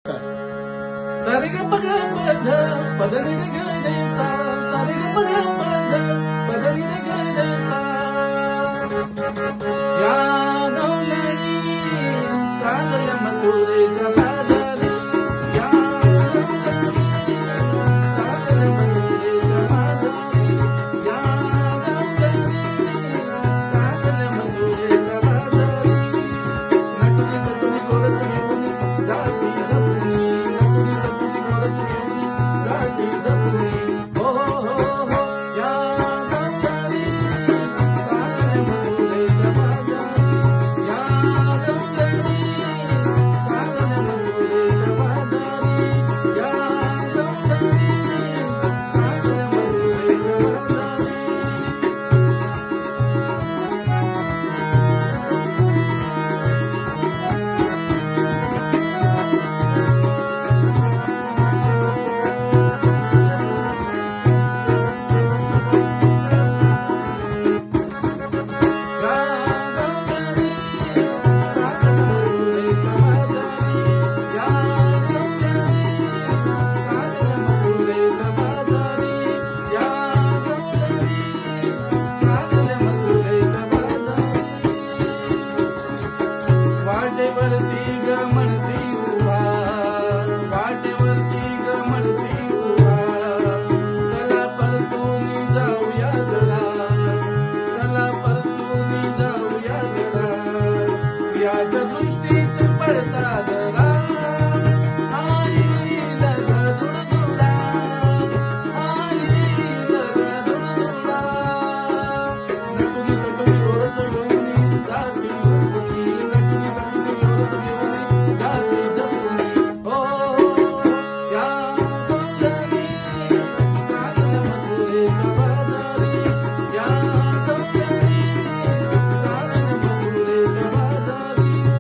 सारे ग पग पध पदरी रे ग रे सा सारे ग पग पध पदरी रे ग रे सा या गवळणी चालल्या मथुरेच्या